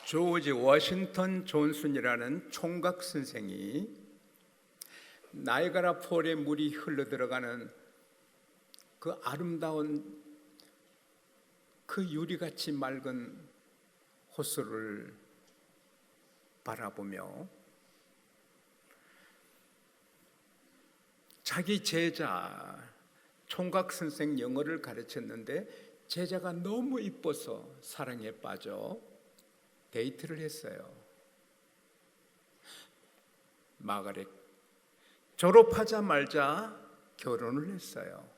조지 워싱턴 존슨이라는 총각 선생이 나이아가라 폴에 물이 흘러들어가는 그 아름다운 그 유리같이 맑은 호수를 바라보며 자기 제자 총각 선생 영어를 가르쳤는데 제자가 너무 이뻐서 사랑에 빠져 데이트를 했어요. 마가렛 졸업하자마자 결혼을 했어요.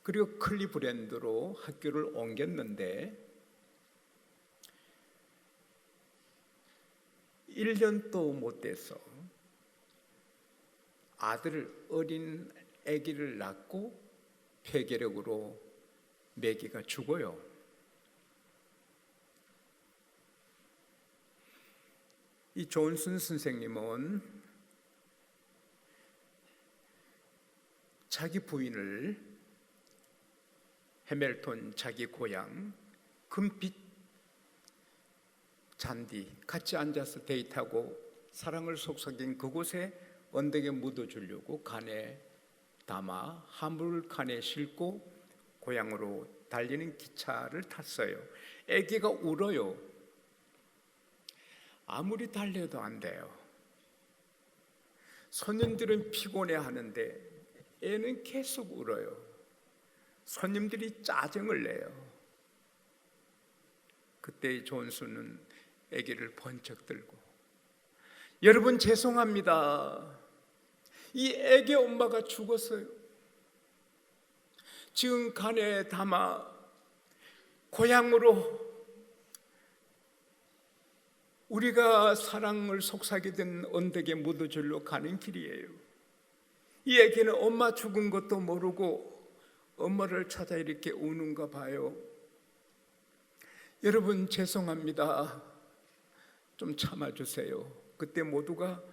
그리고 클리브랜드로 학교를 옮겼는데 1년도 못 돼서 어린 아기를 낳고 폐결핵으로 아기가 죽어요. 이 존슨 선생님은 자기 부인을 해밀턴 자기 고향 금빛 잔디 같이 앉아서 데이트하고 사랑을 속삭인 그곳에 언덕에 묻어주려고 칸에 담아 화물 칸에 싣고 고향으로 달리는 기차를 탔어요. 아기가 울어요. 아무리 달려도 안 돼요. 손님들은 피곤해하는데 애는 계속 울어요. 손님들이 짜증을 내요. 그때 존슨은 아기를 번쩍 들고 여러분 죄송합니다. 이 아기 엄마가 죽었어요. 지금 칸에 담아 고향으로 우리가 사랑을 속삭이던 언덕에 묻어주려 가는 길이에요. 이 아기는 엄마 죽은 것도 모르고 엄마를 찾아 이렇게 우는가 봐요. 여러분 죄송합니다. 좀 참아주세요. 그때 모두가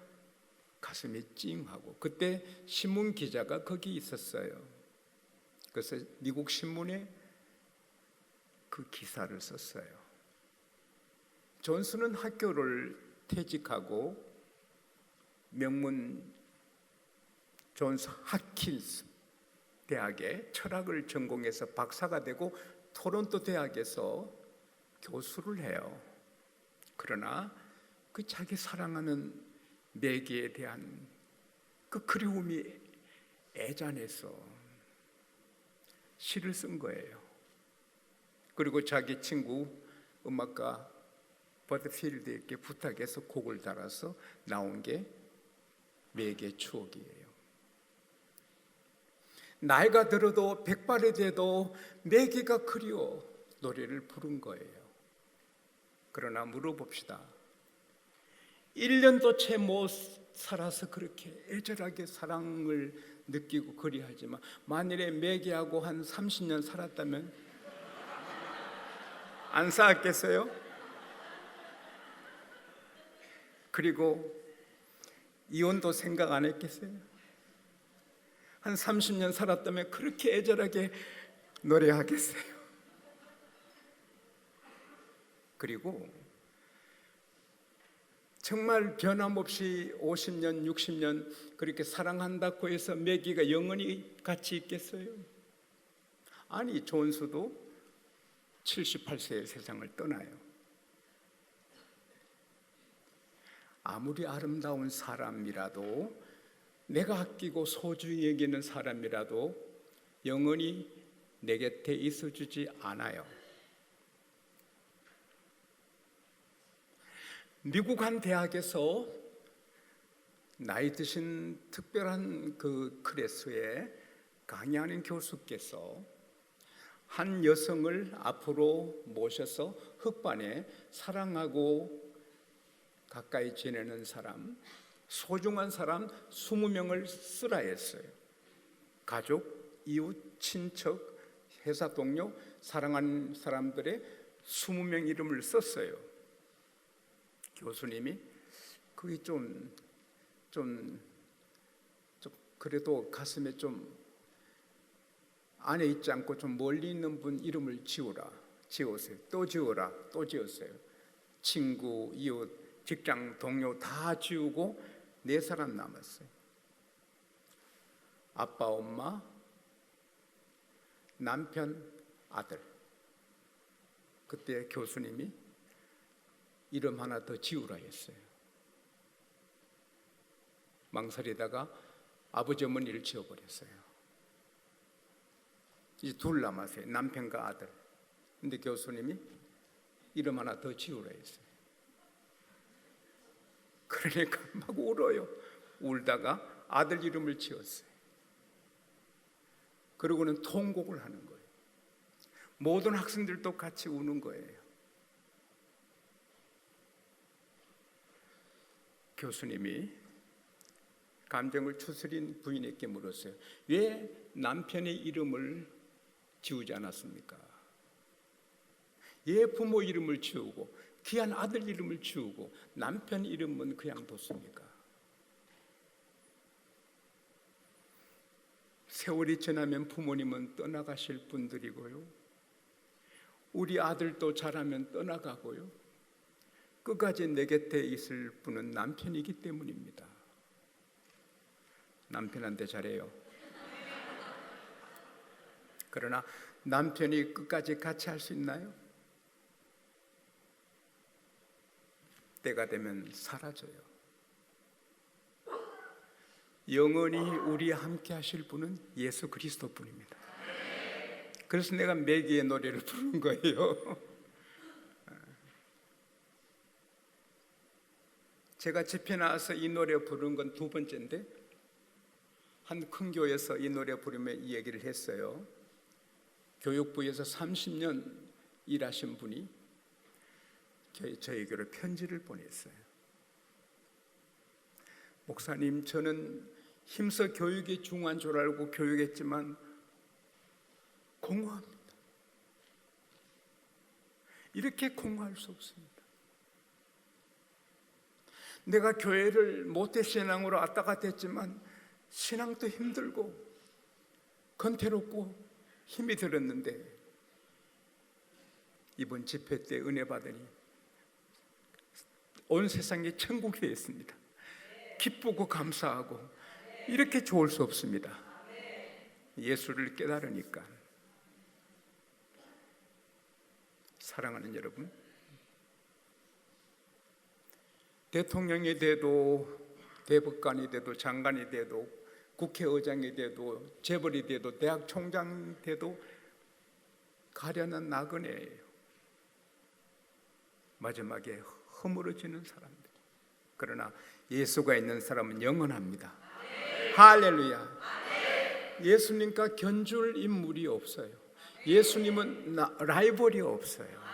가슴이 찡하고 그때 신문 기자가 거기 있었어요. 그래서 미국 신문에 그 기사를 썼어요. 존슨은 학교를 퇴직하고 명문 존스 핫킨스 대학에 철학을 전공해서 박사가 되고 토론토 대학에서 교수를 해요. 그러나 그 자기 사랑하는 매기에 대한 그 그리움이 애잔해서 시를 쓴 거예요. 그리고 자기 친구 음악가 버드필드에게 부탁해서 곡을 달아서 나온 게 매기의 추억이에요. 나이가 들어도 백발이 돼도 매기가 그리워 노래를 부른 거예요. 그러나 물어봅시다. 1년도 채 못 살아서 그렇게 애절하게 사랑을 느끼고 그리하지만 만일에 매기하고 한 30년 살았다면 안 쌓았겠어요? 그리고 이혼도 생각 안 했겠어요? 한 30년 살았다면 그렇게 애절하게 노래하겠어요? 그리고 정말 변함없이 50년, 60년 그렇게 사랑한다고 해서 매기가 영원히 같이 있겠어요? 아니, 존수도 78세에 세상을 떠나요. 아무리 아름다운 사람이라도 내가 아끼고 소중히 여기는 사람이라도 영원히 내 곁에 있어주지 않아요. 미국 한 대학에서 나이 드신 특별한 그 클래스에 강의하는 교수께서 한 여성을 앞으로 모셔서 흑반에 사랑하고 가까이 지내는 사람, 소중한 사람 20명을 쓰라 했어요. 가족, 이웃, 친척, 회사 동료, 사랑하는 사람들의 20명 이름을 썼어요. 교수님이 그게 좀 그래도 가슴에 좀 안에 있지 않고 좀 멀리 있는 분 이름을 지으세요. 또 지어라, 또 지었어요. 친구, 이웃, 직장 동료 다 지우고 4사람 남았어요. 아빠, 엄마, 남편, 아들. 그때 교수님이 이름 하나 더 지우라 했어요. 망설이다가 아버지 어머니를 지워버렸어요. 이제 2 남았어요. 남편과 아들. 근데 교수님이 이름 하나 더 지우라 했어요. 그러니까 막 울어요. 울다가 아들 이름을 지었어요. 그러고는 통곡을 하는 거예요. 모든 학생들도 같이 우는 거예요. 교수님이 감정을 추스린 부인에게 물었어요. 왜 남편의 이름을 지우지 않았습니까? 왜 부모 이름을 지우고 귀한 아들 이름을 지우고 남편 이름은 그냥 뒀습니까? 세월이 지나면 부모님은 떠나가실 분들이고요, 우리 아들도 자라면 떠나가고요, 끝까지 내 곁에 있을 분은 남편이기 때문입니다. 남편한테 잘해요. 그러나 남편이 끝까지 같이 할 수 있나요? 때가 되면 사라져요. 영원히 우리와 함께 하실 분은 예수 그리스도뿐입니다. 그래서 내가 매기의 노래를 부른 거예요. 제가 집회 나와서 이 노래 부른 건 2번째인데, 한 큰 교회에서 이 노래 부르며 이 얘기를 했어요. 교육부에서 30년 일하신 분이 저희 교회로 편지를 보냈어요. 목사님, 저는 힘써 교육이 중요한 줄 알고 교육했지만 공허합니다. 이렇게 공허할 수 없습니다. 내가 교회를 모태신앙으로 왔다 갔다 했지만 신앙도 힘들고 건태롭고 힘이 들었는데, 이번 집회 때 은혜 받으니 온 세상이 천국이 되었습니다. 기쁘고 감사하고 이렇게 좋을 수 없습니다. 예수를 깨달으니까. 사랑하는 여러분, 대통령이 돼도 대법관이 돼도 장관이 돼도 국회의장이 돼도 재벌이 돼도 대학 총장이 돼도 가련한 나그네예요. 마지막에 허물어지는 사람들. 그러나 예수가 있는 사람은 영원합니다. 할렐루야. 예수님과 견줄 인물이 없어요. 예수님은 라이벌이 없어요.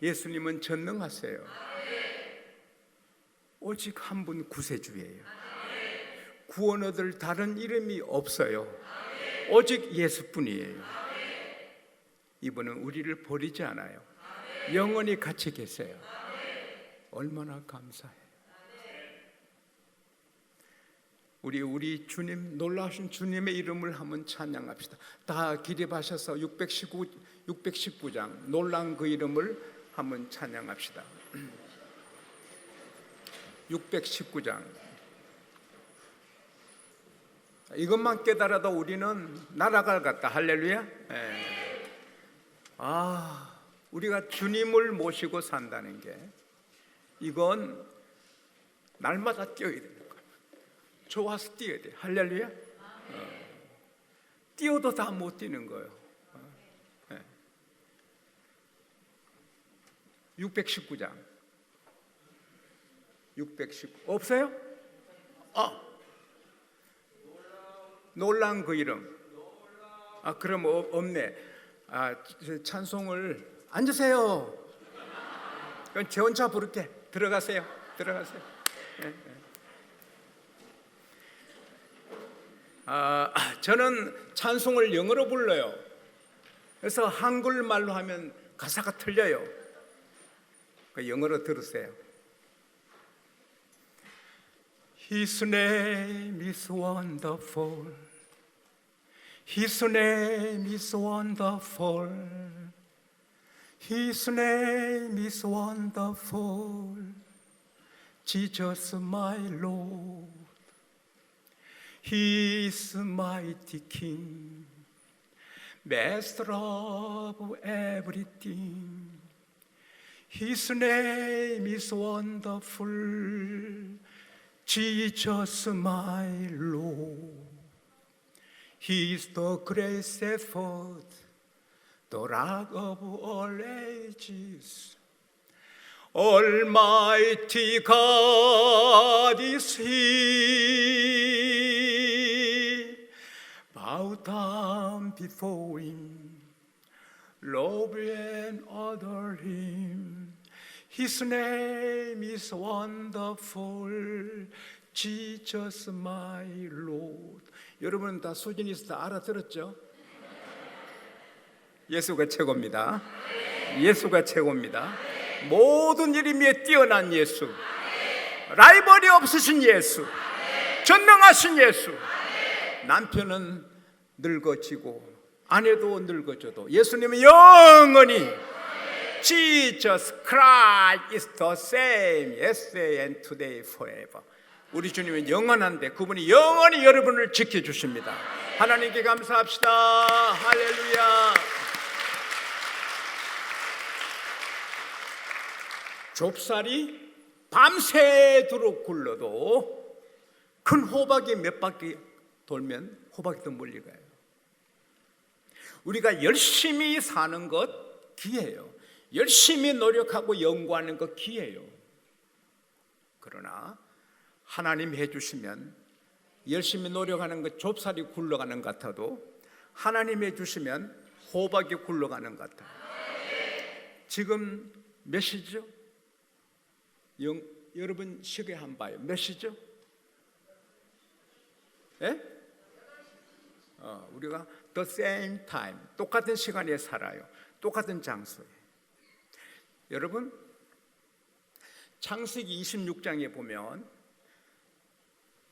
예수님은 전능하세요. 오직 한 분 구세주예요. 구원 얻을 다른 이름이 없어요. 오직 예수뿐이에요. 이분은 우리를 버리지 않아요. 영원히 같이 계세요. 얼마나 감사해요. 우리 주님, 놀라우신 주님의 이름을 한번 찬양합시다. 다 기립하셔서 619장 놀란 그 이름을 한번 찬양합시다. 619장. 이것만 깨달아도 우리는 날아갈 것 같다. 할렐루야. 우리가 주님을 모시고 산다는 게, 이건 날마다 뛰어야 되는 거예요. 좋아서 뛰어야 돼. 할렐루야. 뛰어도 다 못 뛰는 거예요. 619장. 619 없어요? 놀란 그 이름. 그럼 없네. 찬송을 앉으세요. 그럼 제 혼자 부를게. 들어가세요. 저는 찬송을 영어로 불러요. 그래서 한글말로 하면 가사가 틀려요. 영어로 들으세요. His name is wonderful. His name is wonderful. His name is wonderful, Jesus my Lord. He is mighty King, Master of everything. His name is wonderful, Jesus my Lord. He is the great shepherd, the rock of all ages. Almighty God is He. Bow down before Him, love and adore Him. His name is wonderful, Jesus my Lord. 여러분 다 수준 있어 다 알아들었죠? 예수가 최고입니다. 예수가 최고입니다. 모든 이름에 뛰어난 예수, 라이벌이 없으신 예수, 전능하신 예수. 남편은 늙어지고 아내도 늙어져도 예수님은 영원히 Jesus Christ is the same yesterday and today forever. 우리 주님은 영원한데 그분이 영원히 여러분을 지켜주십니다. 하나님께 감사합시다. 할렐루야. 좁쌀이 밤새도록 굴러도 큰 호박이 몇 바퀴 돌면 호박이 더 멀리 가요. 우리가 열심히 사는 것 기회예요. 열심히 노력하고 연구하는 것 기회예요. 그러나 하나님 해주시면 열심히 노력하는 것 좁쌀이 굴러가는 것 같아도 하나님 해주시면 호박이 굴러가는 것 같아요. 지금 몇 시죠? 여러분 시계 한번 봐요. 몇 시죠? 예? 우리가 the same time, 똑같은 시간에 살아요. 똑같은 장소에. 여러분 창세기 26장에 보면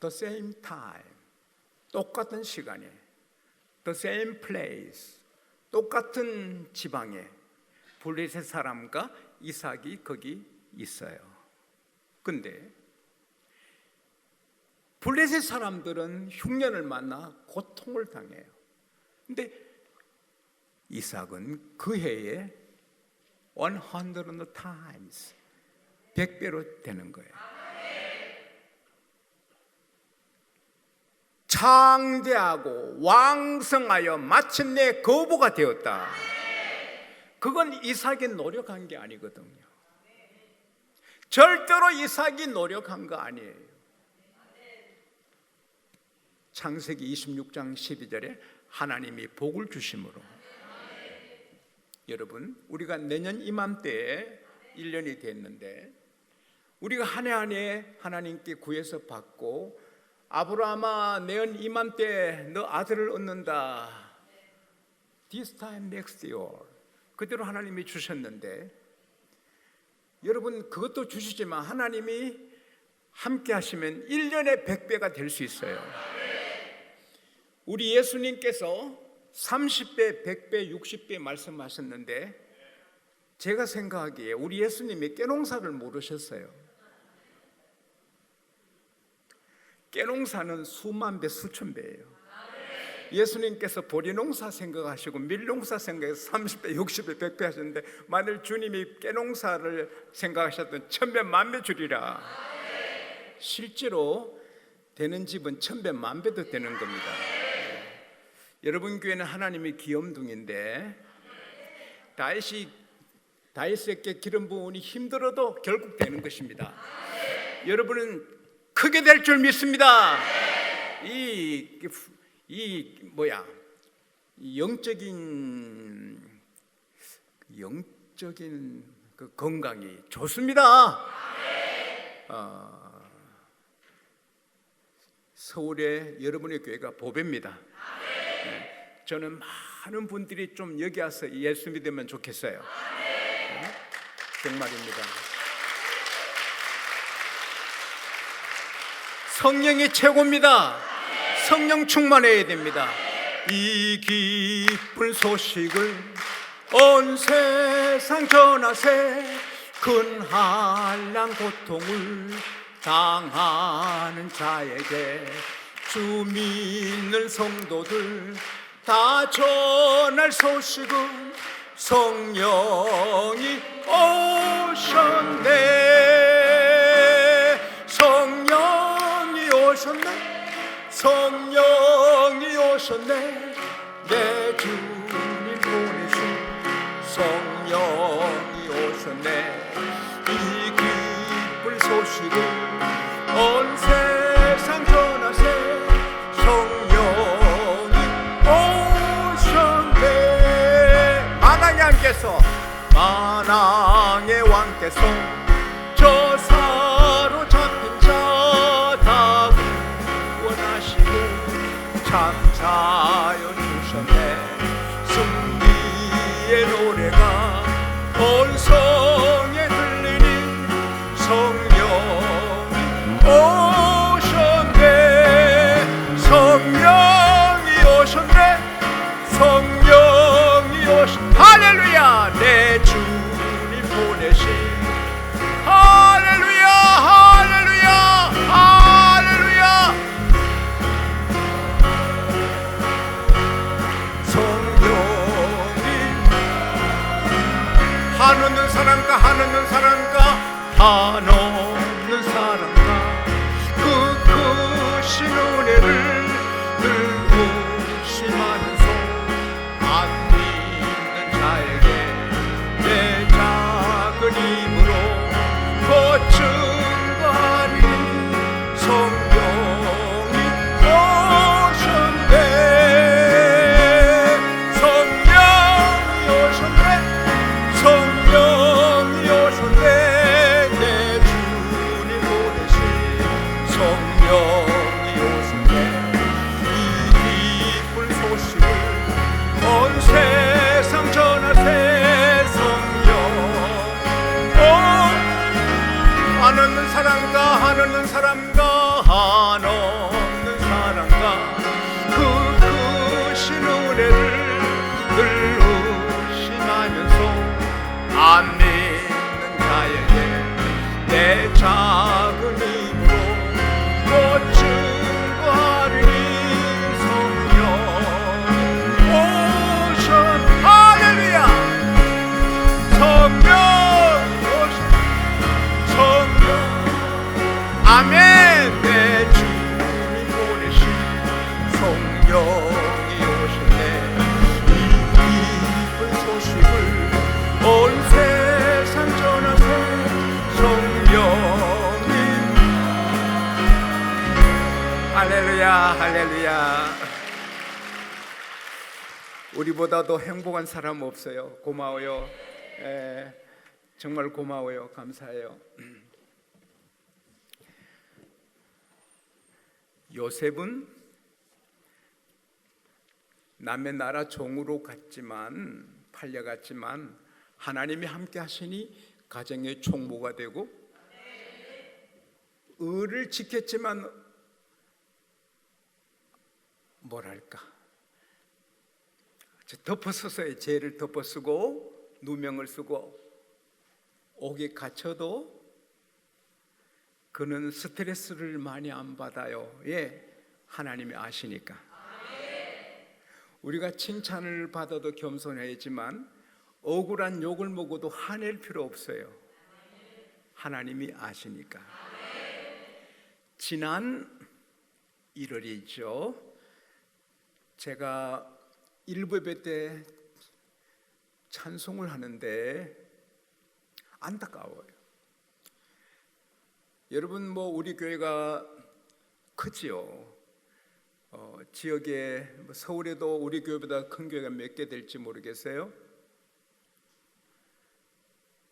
the same time, 똑같은 시간에 the same place, 똑같은 지방에 블레셋 사람과 이삭이 거기 있어요. 근데 블레셋 사람들은 흉년을 만나 고통을 당해요. 근데 이삭은 그 해에 100 times 100배로 되는 거예요. 창대하고 왕성하여 마침내 거부가 되었다. 그건 이삭이 노력한 게 아니거든요. 절대로 이삭이 노력한 거 아니에요. 창세기 26장 12절에 하나님이 복을 주심으로. 여러분 우리가 내년 이맘때에 1년이 됐는데 우리가 한 해 한 해 하나님께 구해서 받고 아브라함아 내년 이맘때 너 아들을 얻는다. This time next year. 그대로 하나님이 주셨는데 여러분 그것도 주시지만 하나님이 함께 하시면 1년에 100배가 될 수 있어요. 우리 예수님께서 30배, 100배, 60배 말씀하셨는데 제가 생각하기에 우리 예수님이 깨농사를 모르셨어요. 깨농사는 수만 배, 수천 배예요. 예수님께서 보리농사 생각하시고 밀농사 생각해서 30배, 60배, 100배 하셨는데 만일 주님이 깨농사를 생각하셨던 1000배, 만배 주리라. 실제로 되는 집은 1000배, 만배도 되는 겁니다. 여러분 교회는 하나님이 귀염둥인데 다윗에게 기름 부음이 힘들어도 결국 되는 것입니다. 여러분은 크게 될 줄 믿습니다. 영적인 그 건강이 좋습니다. 서울에 여러분의 교회가 보배입니다. 저는 많은 분들이 좀 여기 와서 예수 믿으면 좋겠어요. 정말입니다. 성령이 최고입니다. 성령 충만해야 됩니다. 이 기쁜 소식을 온 세상 전하세 큰 한량 고통을 당하는 자에게 주 믿는 성도들 다 전할 소식은 성령이 오셨네. 성령이 오셨네. 성령이 오셨네. 내 주님 보내신 성령이 오셨네. 이 기쁜 소식을 온 세상 전하세 성령이 오셨네. 만왕의 왕께서 저 사로잡힌 자 다 구원하시고 참사여 주셨네. 승리의 노래가 온 성에 들리니 성령이 오셨네. 성령이 오셨네. 성령이 오셨네. 할렐루야. 내 주님 보내신 할렐루야. 할렐루야. 할렐루야. 성령이 한없는 사랑과 한없는 사랑과 한없는 사랑과 그 크신 은혜를 늘 의심하면서 안 믿는 자에게 내 작은 힘으로 거증거하니 성령이 오셨네. 성령이 오셨네. 성령이 오셨네. 내 주님 보내신 성령이 오셨네. 이 기쁜 소식을 온 세상 전하세. 성령 한없는 사랑과 한없는 사랑과 한없는 사랑과 그 크신 은혜를 늘 의심하면서 안 믿는 자에게 내 작은 힘으로 거증거하리니 성령이 오셨. 할렐루야. 성령이 오셨. 성령 아멘. 내 주님 보내신 성령이 오셨네. 이 기쁜 소식을 온 세상 전하세 성령이. 할렐루야. 할렐루야. 우리보다 더 행복한 사람 없어요. 고마워요. 정말 고마워요. 감사해요. 요셉은 남의 나라 종으로 갔지만 팔려갔지만 하나님이 함께 하시니 가정의 총무가 되고 의를 지켰지만 뭐랄까 덮어서서의 죄를 덮어쓰고 누명을 쓰고 옥에 갇혀도 그는 스트레스를 많이 안 받아요. 예, 하나님이 아시니까. 우리가 칭찬을 받아도 겸손해야지만 억울한 욕을 먹어도 화낼 필요 없어요. 하나님이 아시니까. 지난 1월이죠. 제가 일부 예배 때 찬송을 하는데 안타까워요. 여러분 우리 교회가 크지요. 지역에 서울에도 우리 교회보다 큰 교회가 몇 개 될지 모르겠어요.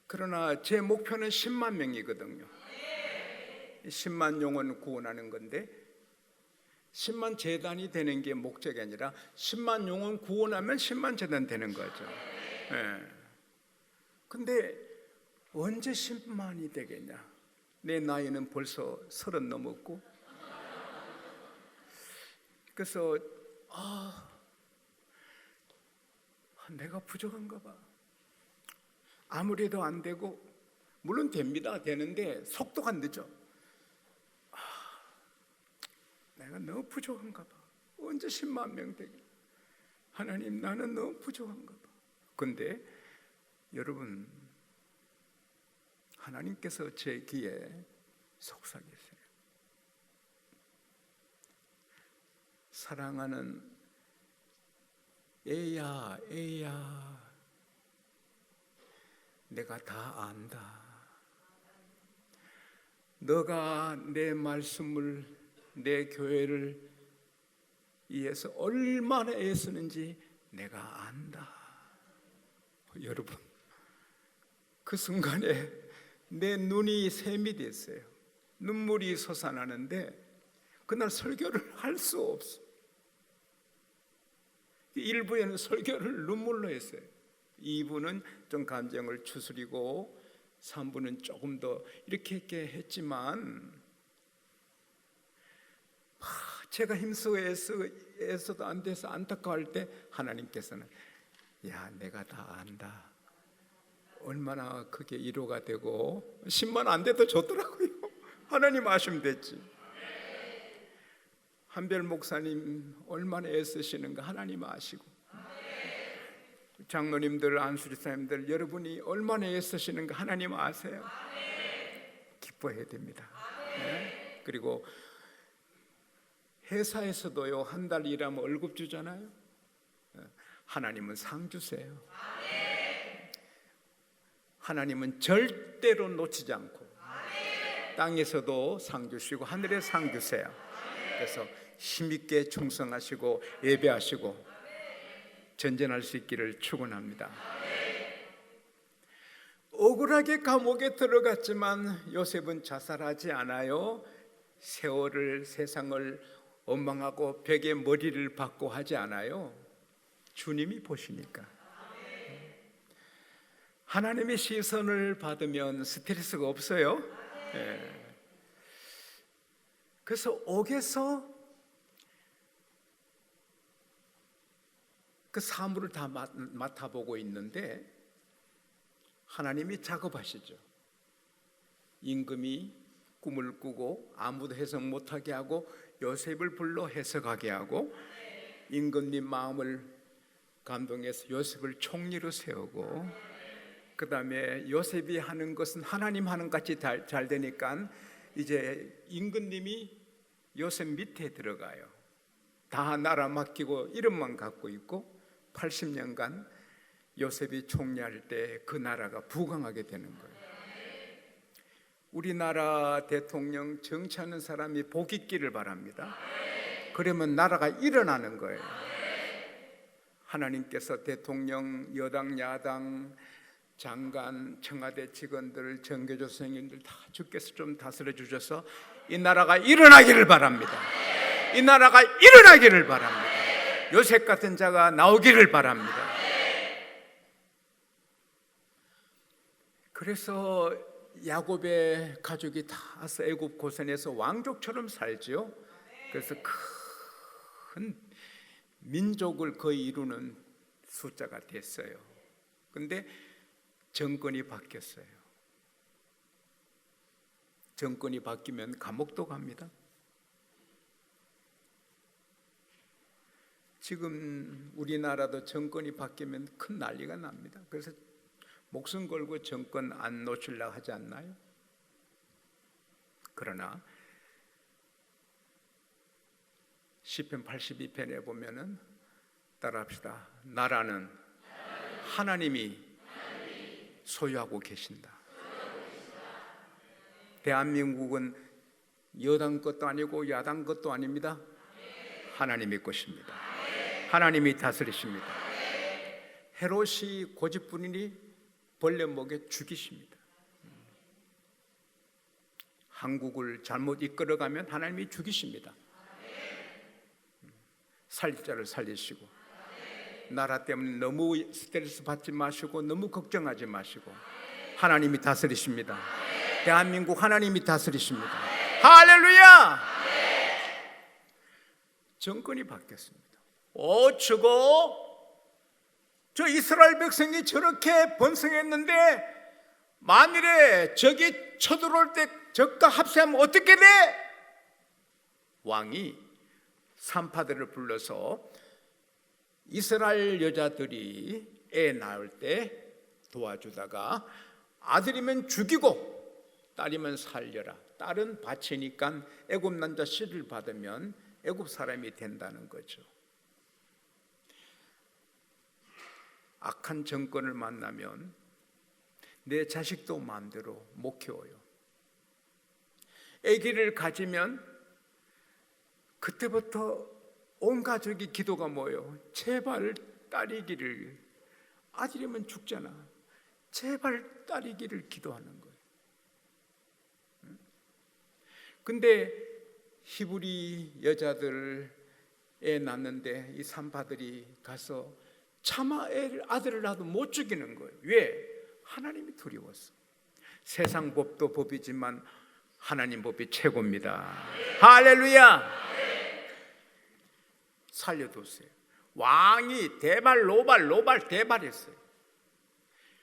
그러나 제 목표는 10만 명이거든요. 10만 영혼 구원하는 건데 10만 재단이 되는 게 목적이 아니라 10만 영혼 구원하면 10만 재단 되는 거죠. 근데 언제 10만이 되겠냐? 내 나이는 벌써 30 넘었고. 그래서 내가 부족한가 봐. 아무래도 안 되고, 물론 됩니다. 되는데 속도가 늦어. 내가 너무 부족한가 봐. 언제 10만 명 되게. 하나님, 나는 너무 부족한가 봐. 근데 여러분, 하나님께서 제 귀에 속삭이세요. 사랑하는 애야, 애야, 내가 다 안다. 너가 내 말씀을, 내 교회를 위해서 얼마나 애쓰는지 내가 안다. 여러분, 그 순간에 내 눈이 샘이 됐어요. 눈물이 솟아나는데 그날 설교를 할 수 없어. 1부에는 설교를 눈물로 했어요. 2부는 좀 감정을 추스리고 3부는 조금 더 이렇게 했지만, 제가 힘쓰고 애써도 안 돼서 안타까울 때 하나님께서는 야, 내가 다 안다. 얼마나 그게 위로가 되고, 10만 안 돼도 좋더라고요. 하나님 아시면 됐지. 한별 목사님 얼마나 애쓰시는가 하나님 아시고, 장로님들, 안수리사님들 여러분이 얼마나 애쓰시는가 하나님 아세요. 기뻐해야 됩니다. 네? 그리고 회사에서도요, 한 달 일하면 월급 주잖아요. 하나님은 상 주세요. 하나님은 절대로 놓치지 않고 땅에서도 상 주시고 하늘에 상 주세요. 그래서 힘있게 충성하시고 예배하시고 전전할 수 있기를 축원합니다. 억울하게 감옥에 들어갔지만 요셉은 자살하지 않아요. 세월을, 세상을 원망하고 벽에 머리를 박고 하지 않아요. 주님이 보시니까. 하나님의 시선을 받으면 스트레스가 없어요. 네. 그래서 옥에서 그 사물을 다 맡아보고 있는데 하나님이 작업하시죠. 임금이 꿈을 꾸고 아무도 해석 못하게 하고 요셉을 불러 해석하게 하고, 임금님 마음을 감동해서 요셉을 총리로 세우고, 그 다음에 요셉이 하는 것은 하나님 하는 같이 잘 되니까 이제 임금님이 요셉 밑에 들어가요. 다 나라 맡기고 이름만 갖고 있고 80년간 요셉이 총리할 때 그 나라가 부강하게 되는 거예요. 우리나라 대통령 정치하는 사람이 복 있기를 바랍니다. 그러면 나라가 일어나는 거예요. 하나님께서 대통령, 여당, 야당, 장관, 청와대 직원들, 정교조 선생님들 다 주께서 좀 다스려 주셔서 이 나라가 일어나기를 바랍니다. 이 나라가 일어나기를 바랍니다. 요셉 같은 자가 나오기를 바랍니다. 그래서 야곱의 가족이 다 애굽 고센에서 왕족처럼 살지요. 그래서 큰 민족을 거의 이루는 숫자가 됐어요. 근데 정권이 바뀌었어요. 정권이 바뀌면 감옥도 갑니다. 지금 우리나라도 정권이 바뀌면 큰 난리가 납니다. 그래서 목숨 걸고 정권 안 놓치려고 하지 않나요? 그러나 시편 82편에 보면은 따라합시다. 나라는 하나님이 소유하고 계신다. 대한민국은 여당 것도 아니고 야당 것도 아닙니다. 하나님의 것입니다. 하나님이 다스리십니다. 헤롯이 고집부리니 벌레 먹여 죽이십니다. 한국을 잘못 이끌어가면 하나님이 죽이십니다. 살릴 자를 살리시고, 나라 때문에 너무 스트레스 받지 마시고 너무 걱정하지 마시고 하나님이 다스리십니다. 대한민국 하나님이 다스리십니다. 할렐루야! 정권이 바뀌었습니다. 오추고 저 이스라엘 백성이 저렇게 번성했는데 만일에 적이 쳐들어올 때 적과 합세하면 어떻게 돼? 왕이 산파들을 불러서 이스라엘 여자들이 애 낳을 때 도와주다가 아들이면 죽이고 딸이면 살려라. 딸은 바치니까 애굽 남자 씨를 받으면 애굽 사람이 된다는 거죠. 악한 정권을 만나면 내 자식도 마음대로 못 키워요. 아기를 가지면 그때부터 온 가족이 기도가 뭐예요? 제발 딸이기를. 아들이면 죽잖아. 제발 딸이기를 기도하는 거예요. 근데 히브리 여자들 애 낳는데 이 산파들이 가서 차마 아들을 낳아도 못 죽이는 거예요. 왜? 하나님이 두려웠어. 세상 법도 법이지만 하나님 법이 최고입니다. 할렐루야. 살려두세요. 왕이 대발 노발 대발했어요.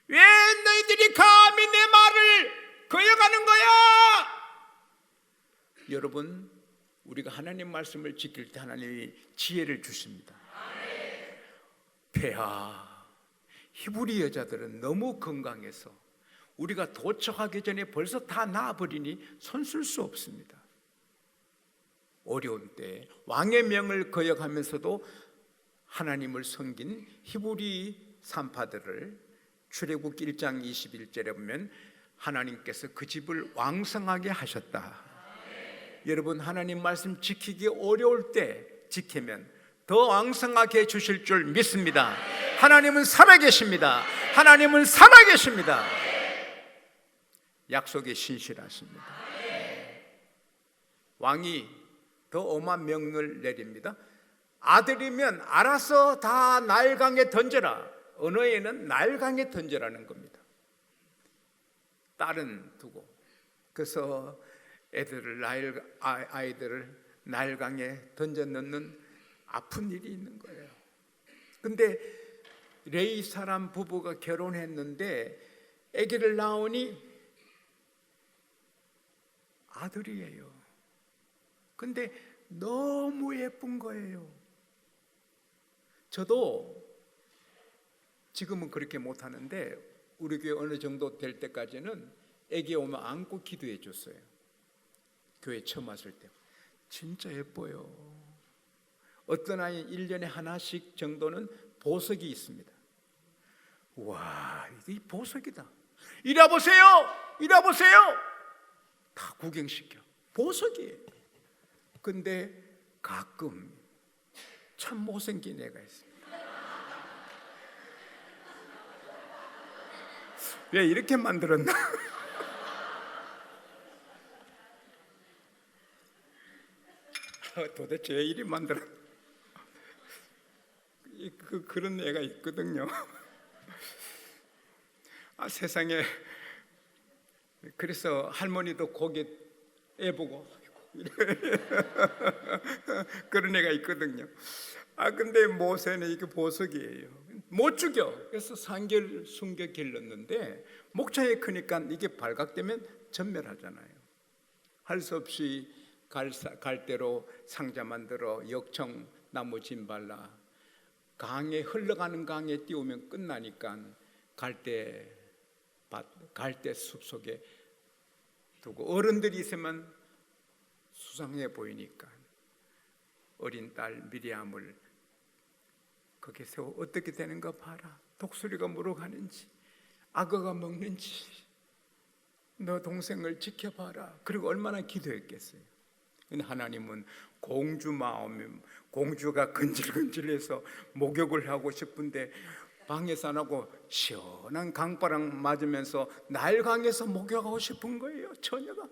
왜 너희들이 감히 내 말을 거역하는 거야? 여러분, 우리가 하나님 말씀을 지킬 때 하나님이 지혜를 주십니다. 폐하 히브리 여자들은 너무 건강해서 우리가 도착하기 전에 벌써 다 나아버리니 손쓸 수 없습니다. 어려운 때 왕의 명을 거역하면서도 하나님을 섬긴 히브리 산파들을 출애굽 1장 21절에 보면 하나님께서 그 집을 왕성하게 하셨다. 여러분, 하나님 말씀 지키기 어려울 때 지키면 더 왕성하게 해주실 줄 믿습니다. 하나님은 살아계십니다. 하나님은 살아계십니다. 약속에 신실하십니다. 왕이 더 엄한 명령을 내립니다. 아들이면 알아서 다 나일강에 던져라. 언어에는 나일강에 던져라는 겁니다. 딸은 두고. 그래서 아이들을 나일강에 던져 넣는 아픈 일이 있는 거예요. 근데 레위 사람 부부가 결혼했는데 아기를 낳으니 아들이에요. 근데 너무 예쁜 거예요. 저도 지금은 그렇게 못하는데 우리 교회 어느 정도 될 때까지는 아기 오면 안고 기도해 줬어요. 교회 처음 왔을 때. 진짜 예뻐요. 어떤 아이는 1년에 하나씩 정도는 보석이 있습니다. 와, 이 보석이다. 이리 와보세요. 이리 와보세요. 다 구경시켜. 보석이에요. 근데 가끔 참 못생긴 애가 있어요. 왜 이렇게 만들었나? 도대체 왜 이리 만들었나? 그런 애가 있거든요. 세상에. 그래서 할머니도 고개 애보고 그런 애가 있거든요. 근데 모세는 이게 보석이에요. 못 죽여. 그래서 상결 숨겨 길렀는데 목차에 크니까 이게 발각되면 전멸하잖아요. 할 수 없이 갈대로 상자 만들어 역청 나무 진 발라 강에 흘러가는 강에 띄우면 끝나니까 갈대 숲 속에 두고 어른들이 있으면 수상해 보이니까 어린 딸 미리암을 거기에 세워 어떻게 되는가 봐라. 독수리가 물어가는지 악어가 먹는지 너 동생을 지켜봐라. 그리고 얼마나 기도했겠어요. 하나님은 공주 마음이 공주가 근질근질해서 목욕을 하고 싶은데 방에서 안 하고 시원한 강바람 맞으면서 나일강에서 목욕하고 싶은 거예요. 처녀가.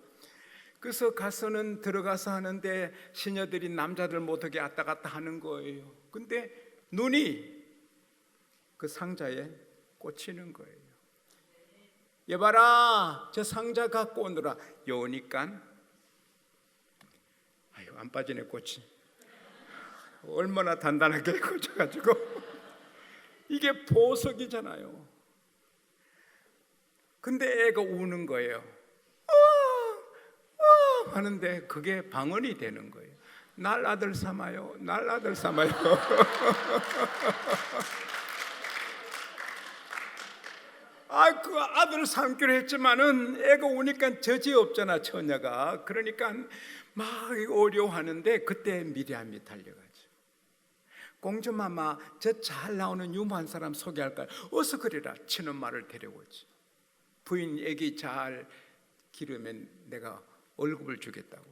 그래서 가서는 들어가서 하는데 시녀들이 남자들 못하게 왔다 갔다 하는 거예요. 근데 눈이 그 상자에 꽂히는 거예요. 여봐라, 저 상자 갖고 오너라. 여우니까 아유, 안 빠지네 꽃이. 얼마나 단단하게 꽂혀가지고 이게 보석이잖아요. 근데 애가 우는 거예요. 하는데 그게 방언이 되는 거예요. 날 아들 삼아요. 날 아들 삼아요. 그 아들을 삼기로 했지만은 애가 우니까 저지없잖아, 처녀가. 그러니까 막 어려워하는데 그때 미리암이 달려가죠. 공주마마, 저 잘 나오는 유모한 사람 소개할까요? 어서 그래라. 치는 말을 데려오지. 부인 애기 잘 기르면 내가 월급을 주겠다고.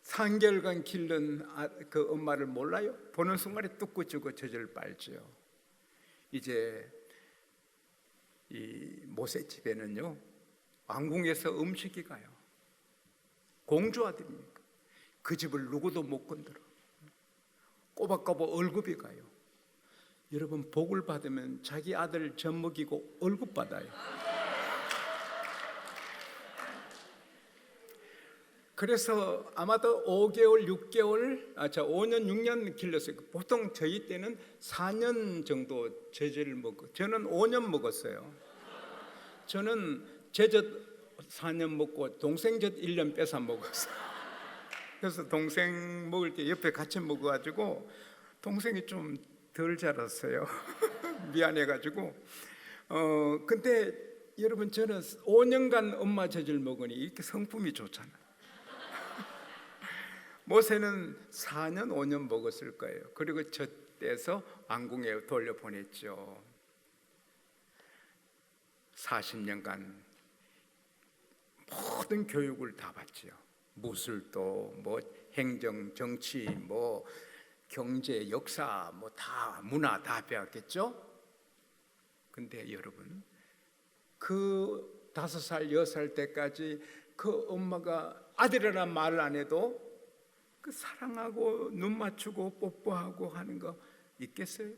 3개월간 기른 그 엄마를 몰라요? 보는 순간에 뚝 꽂히고 젖을 빨지요. 이제 이 모세 집에는요, 왕궁에서 음식이 가요. 공주 아들이니까 그 집을 누구도 못 건드려. 꼬박꼬박 월급이 가요. 여러분, 복을 받으면 자기 아들 젖 먹이고 월급 받아요. 그래서 아마도 5개월, 6개월, 5년, 6년 길렀어요. 보통 저희 때는 4년 정도 제젖을 먹고, 저는 5년 먹었어요. 저는 제젖 4년 먹고 동생 젖 1년 뺏어 먹었어요. 그래서 동생 먹을 때 옆에 같이 먹어가지고 동생이 좀 덜 자랐어요. 미안해가지고. 근데 여러분, 저는 5년간 엄마 젖을 먹으니 이렇게 성품이 좋잖아요. 모세는 4년, 5년 먹었을 거예요. 그리고 젖에서 왕궁에 돌려보냈죠. 40년간 모든 교육을 다 받지요. 무술도, 뭐 행정, 정치, 뭐 경제, 역사, 뭐 다 문화 다 배웠겠죠. 근데 여러분, 그 5살, 6살 때까지 그 엄마가 아들이라는 말을 안 해도 그 사랑하고 눈 맞추고 뽀뽀하고 하는 거 있겠어요?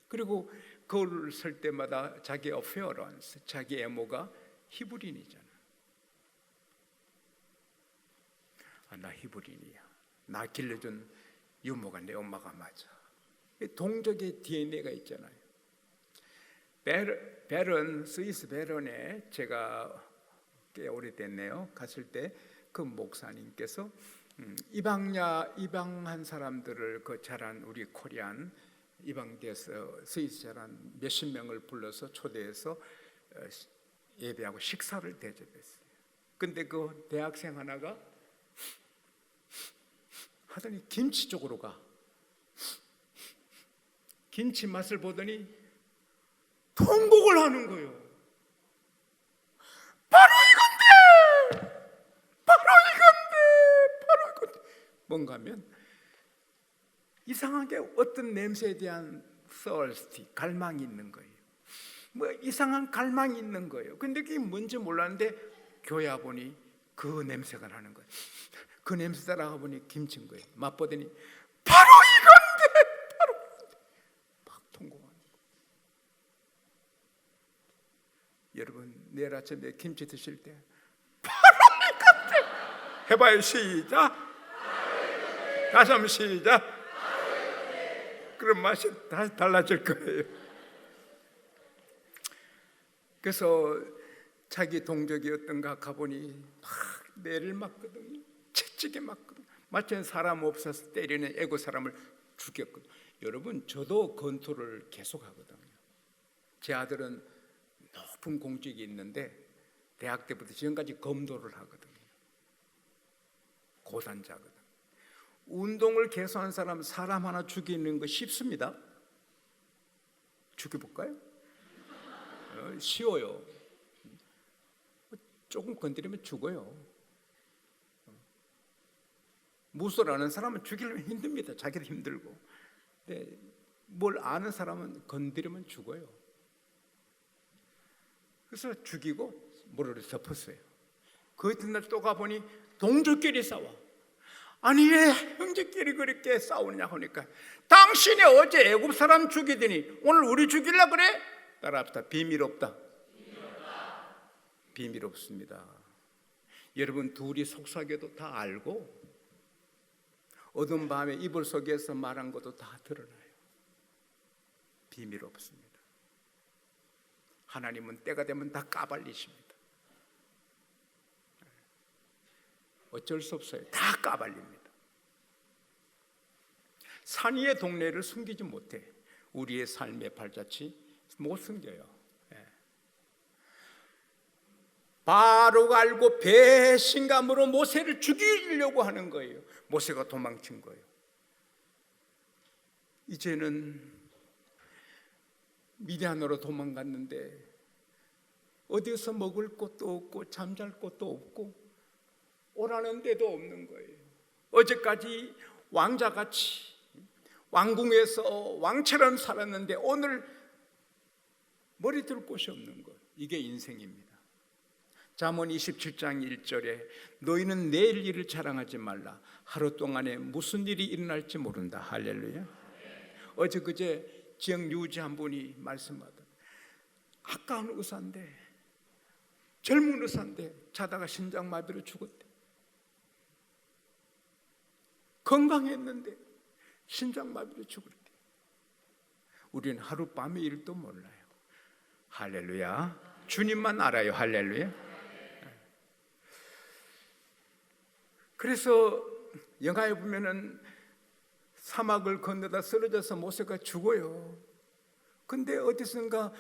그리고 거울을 쓸 때마다 자기 어페어런스, 자기 애모가 히브리인이잖아. 나 히브리인이야. 나 길러준 유모가 내 엄마가 맞아. 동족의 DNA가 있잖아요. 베른, 스위스 베른에 제가 꽤 오래됐네요. 갔을 때 그 목사님께서 입양한 사람들을 그 자란 우리 코리안 입양돼서 스위스 자란 몇십 명을 불러서 초대해서 예배하고 식사를 대접했어요. 근데 그 대학생 하나가 하더니 김치 쪽으로 가. 김치 맛을 보더니 통곡을 하는 거예요. 바로 이건데! 바로 이건데! 뭔가 하면 이상하게 어떤 냄새에 대한 thirst, 갈망이 있는 거예요. 뭐 이상한 갈망이 있는 거예요. 근데 그게 뭔지 몰랐는데 교회 와보니 그 냄새가 나는 거예요. 그 냄새 따라가 보니 김치인 거예요. 맛보더니 바로 이건데! 바로 이건데! 막 통곡하는 거예요. 여러분, 내일 아침에 김치 드실 때 바로 이건데! 해봐요. 시작! 다시 한번 시작! 그럼 맛이 다시 달라질 거예요. 그래서 자기 동족이 어떤가 가보니 막 매를 맞거든요. 채찍에 맞거든. 마치 사람 없어서 때리는 애고 사람을 죽였거든. 여러분, 저도 권투를 계속 하거든요. 제 아들은 높은 공직이 있는데 대학 때부터 지금까지 검도를 하거든요. 고단자거든. 운동을 계속 한 사람 하나 죽이는 거 쉽습니다. 죽여볼까요? 쉬워요. 조금 건드리면 죽어요. 무술 아는 사람은 죽이려면 힘듭니다. 자기도 힘들고. 근데 뭘 아는 사람은 건드리면 죽어요. 그래서 죽이고 모래를 덮었어요. 그 이튿날 또 가보니 동족끼리 싸워. 아니 왜 형제끼리 그렇게 싸우느냐 하니까 당신이 어제 애굽 사람 죽이더니 오늘 우리 죽이려고 그래? 따라합시다. 비밀 없다. 비밀 없습니다. 여러분, 둘이 속삭여도 다 알고 어두운 밤에 이불 속에서 말한 것도 다 드러나요. 비밀 없습니다. 하나님은 때가 되면 다 까발리십니다. 어쩔 수 없어요. 다 까발립니다. 산 위의 동네를 숨기지 못해. 우리의 삶의 발자취 못 숨겨요. 바로가 알고 배신감으로 모세를 죽이려고 하는 거예요. 모세가 도망친 거예요. 이제는 미디안으로 도망갔는데 어디서 먹을 곳도 없고 잠잘 곳도 없고 오라는 데도 없는 거예요. 어제까지 왕자같이 왕궁에서 왕처럼 살았는데 오늘 머리 둘 곳이 없는 거예요. 이게 인생입니다. 잠언 27장 1절에 너희는 내일 일을 자랑하지 말라. 하루 동안에 무슨 일이 일어날지 모른다. 할렐루야. 어제 그제 지역 유지 한 분이 말씀하던 아까운 의사인데 젊은 의사인데 자다가 심장마비로 죽었대. 건강했는데 심장마비로 죽었대. 우리는 하룻밤의 일도 몰라요. 할렐루야. 주님만 알아요. 할렐루야. 그래서 영화에 보면은 사막을 건너다 쓰러져서 모세가 죽어요. 근데 어디선가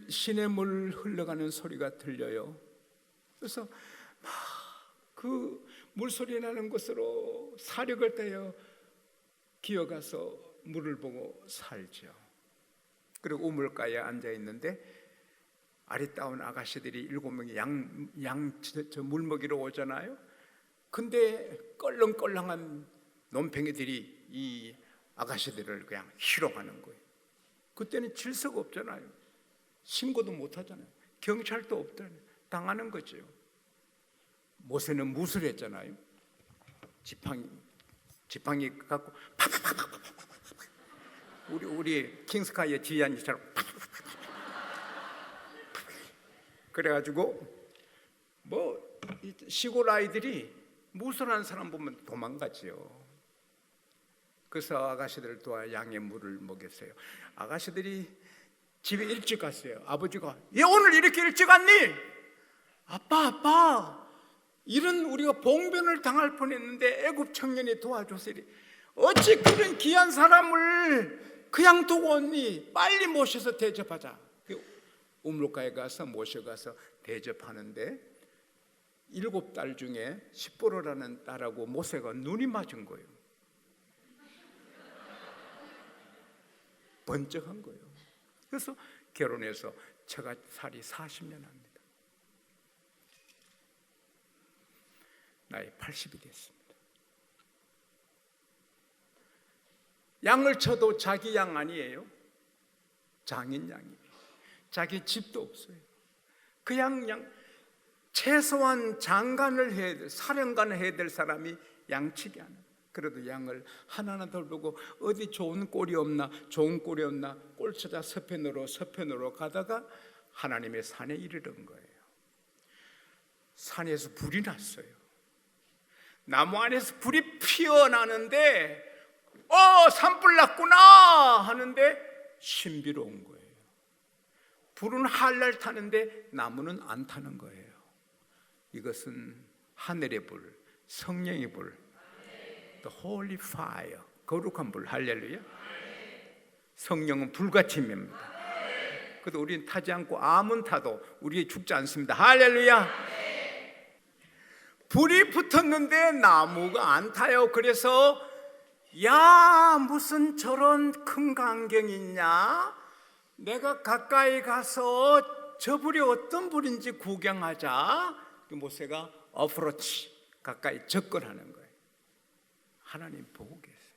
시냇물 흘러가는 소리가 들려요. 그래서 막 그 물소리 나는 곳으로 사력을 떼어 기어가서 물을 보고 살죠. 그리고 우물가에 앉아 있는데 아리따운 아가씨들이 7명이 저 물 먹이러 오잖아요. 근데 껄렁껄렁한 논팽이들이 이 아가씨들을 그냥 희롱하는 거예요. 그때는 질서가 없잖아요. 신고도 못 하잖아요. 경찰도 없잖아요. 당하는 거죠. 모세는 무술했잖아요. 지팡이 갖고 우리 킹스카이의 지안이처럼 그래가지고 뭐 시골 아이들이 무술하는 사람 보면 도망가지요. 그래서 아가씨들을 도와 양의 물을 먹였어요. 아가씨들이 집에 일찍 갔어요. 아버지가 얘 오늘 이렇게 일찍 왔니? 아빠 이런 우리가 봉변을 당할 뻔했는데 애굽 청년이 도와줘서 어찌 그런 귀한 사람을 그냥 두고 왔니? 빨리 모셔서 대접하자. 우물가에 가서 모셔가서 대접하는데 7딸 중에 십보로라는 딸하고 모세가 눈이 맞은 거예요. 번쩍한 거예요. 그래서 결혼해서 처가 살이 40년 합니다. 나이 80이 됐습니다. 양을 쳐도 자기 양 아니에요. 장인 양이에요. 자기 집도 없어요. 그 양 최소한 장관을 해야 될, 사령관을 해야 될 사람이 양치기 하는. 그래도 양을 하나하나 돌보고 어디 좋은 꼴이 없나 꼴 찾아 서편으로 가다가 하나님의 산에 이르는 거예요. 산에서 불이 났어요. 나무 안에서 불이 피어나는데 산불 났구나 하는데 신비로운 거예요. 불은 한날 타는데 나무는 안 타는 거예요. 이것은 하늘의 불, 성령의 불, The Holy Fire, 거룩한 불. 할렐루야. 성령은 불같이 임합니다. 그래도 우리는 타지 않고 아무나 타도 우리 죽지 않습니다. 할렐루야. 불이 붙었는데 나무가 안 타요. 그래서 야 무슨 저런 큰 광경이 있냐, 내가 가까이 가서 저 불이 어떤 불인지 구경하자. 모세가 어프로치, 가까이 접근하는 거예요. 하나님 보고 계세요.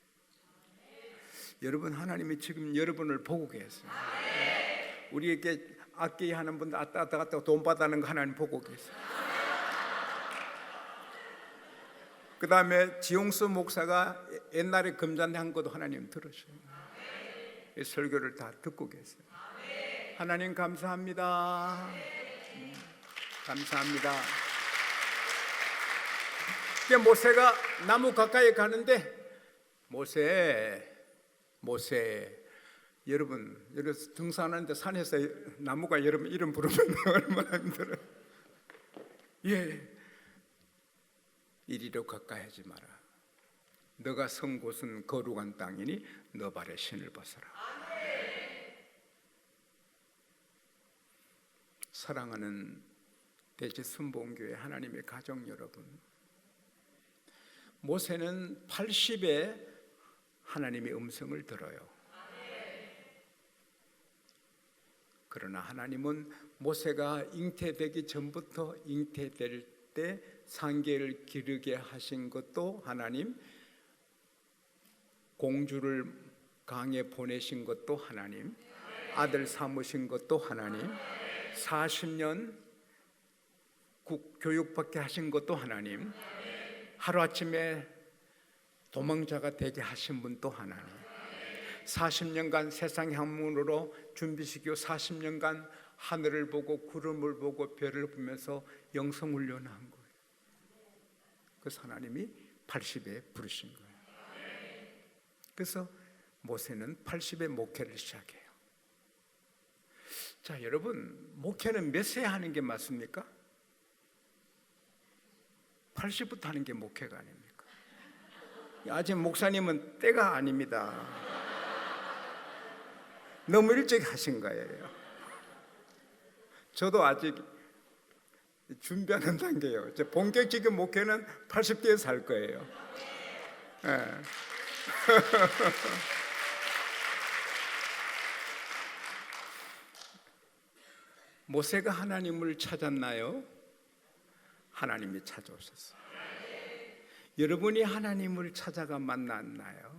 여러분, 하나님이 지금 여러분을 보고 계세요. 우리에게 악기 하는 분들 왔다 갔다 돈 받아는 거 하나님 보고 계세요. 그 다음에 지용수 목사가 옛날에 금잔대 한 것도 하나님 들으셔요. 설교를 다 듣고 계세요. 하나님 감사합니다. 감사합니다. 모세가 나무 가까이 가는데 모세 여러분 등산하는데 산에서 나무가 여러분 이름 부르면 얼마나 힘들어요. 예, 이리로 가까이 하지 마라. 너가 선 곳은 거룩한 땅이니 너 발에 신을 벗어라. 사랑하는 대지순복음교회 하나님의 가정 여러분, 모세는 80에 하나님의 음성을 들어요. 그러나 하나님은 모세가 잉태되기 전부터 잉태될 때 상계를 기르게 하신 것도 하나님, 공주를 강에 보내신 것도 하나님, 아들 삼으신 것도 하나님, 40년 교육받게 하신 것도 하나님, 하루아침에 도망자가 되게 하신 분도 하나님, 40년간 세상 학문으로 준비시키고 40년간 하늘을 보고 구름을 보고 별을 보면서 영성훈련을 한 거예요. 그래서 하나님이 80에 부르신 거예요. 그래서 모세는 80에 목회를 시작해요. 자, 여러분, 목회는 몇 세 하는 게 맞습니까? 80부터 하는 게 목회가 아닙니까? 아직 목사님은 때가 아닙니다. 너무 일찍 하신 거예요. 저도 아직 준비하는 단계예요. 본격적인 목회는 80대에서 할 거예요. 네. 모세가 하나님을 찾았나요? 하나님이 찾아오셨어요. 여러분이 하나님을 찾아가 만났나요?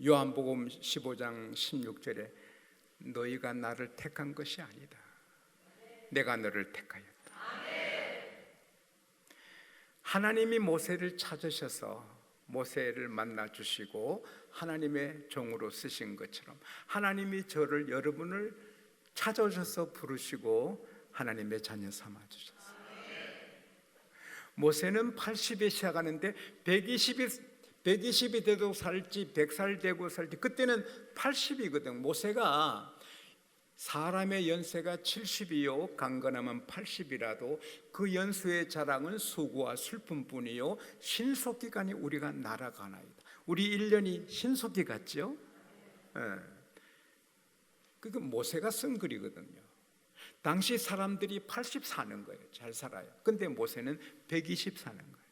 요한복음 15장 16절에 너희가 나를 택한 것이 아니다. 내가 너를 택하였다. 하나님이 모세를 찾으셔서 모세를 만나 주시고 하나님의 종으로 쓰신 것처럼 하나님이 저를, 여러분을 찾아오셔서 부르시고 하나님의 자녀 삼아 주셨어요. 모세는 80에 시작하는데 120이 돼도 살지 100살 되고 살지, 그때는 80이거든. 모세가 사람의 연세가 70이요 강건하면 80이라도 그 연수의 자랑은 수고와 슬픔뿐이요 신속기간이 우리가 날아가나이다. 우리 1년이 신속기 같죠? 그게 모세가 쓴 글이거든요. 당시 사람들이 80 사는 거예요. 잘 살아요. 근데 모세는 120 사는 거예요.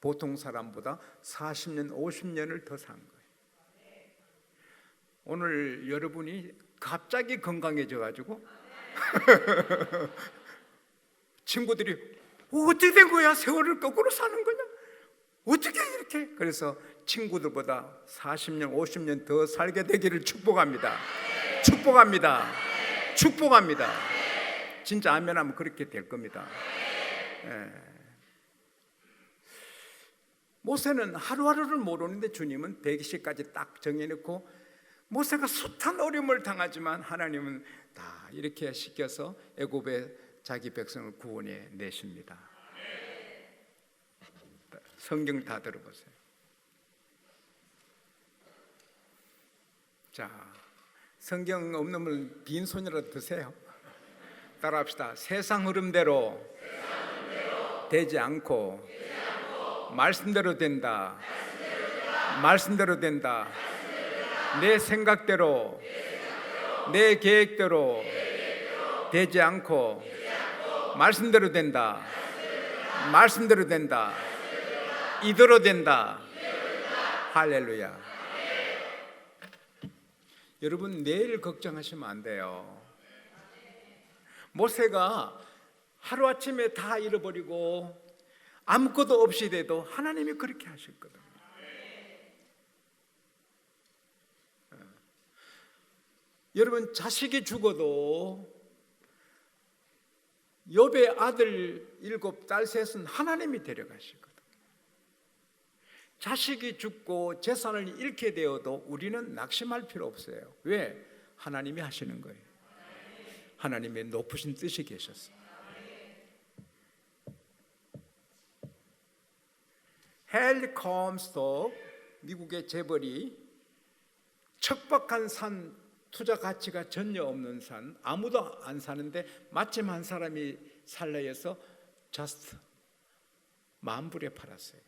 보통 사람보다 40년, 50년을 더 산 거예요. 오늘 여러분이 갑자기 건강해져가지고 친구들이 어떻게 된 거야? 세월을 거꾸로 사는 거냐? 어떻게 이렇게? 그래서 친구들보다 40년, 50년 더 살게 되기를 축복합니다. 축복합니다. 축복합니다. 진짜 아멘하면 그렇게 될 겁니다. 모세는 하루하루를 모르는데 주님은 120까지 딱 정해놓고 모세가 숱한 어려움을 당하지만 하나님은 다 이렇게 시켜서 애굽의 자기 백성을 구원해 내십니다. 성경 다 들어보세요. 자, 성경 없는 분 빈손이라도 드세요. 따라합시다. 세상 흐름대로 되지 않고 말씀대로 된다. 말씀대로 된다. 내 생각대로 내 계획대로 되지 않고 말씀대로 된다. 말씀대로 된다. 이대로 된다. 할렐루야. 여러분, 내일 걱정하시면 안 돼요. 모세가 하루아침에 다 잃어버리고 아무것도 없이 돼도 하나님이 그렇게 하셨거든요. 여러분, 자식이 죽어도 욥의 아들 7, 딸 3은 하나님이 데려가시거든요. 자식이 죽고 재산을 잃게 되어도 우리는 낙심할 필요 없어요. 왜? 하나님이 하시는 거예요. 하나님의 높으신 뜻이 계셨어요. 헬 컴스톱, 미국의 재벌이 척박한 산, 투자 가치가 전혀 없는 산, 아무도 안 사는데 마침 한 사람이 살려 해서 저스트 10,000불에 팔았어요.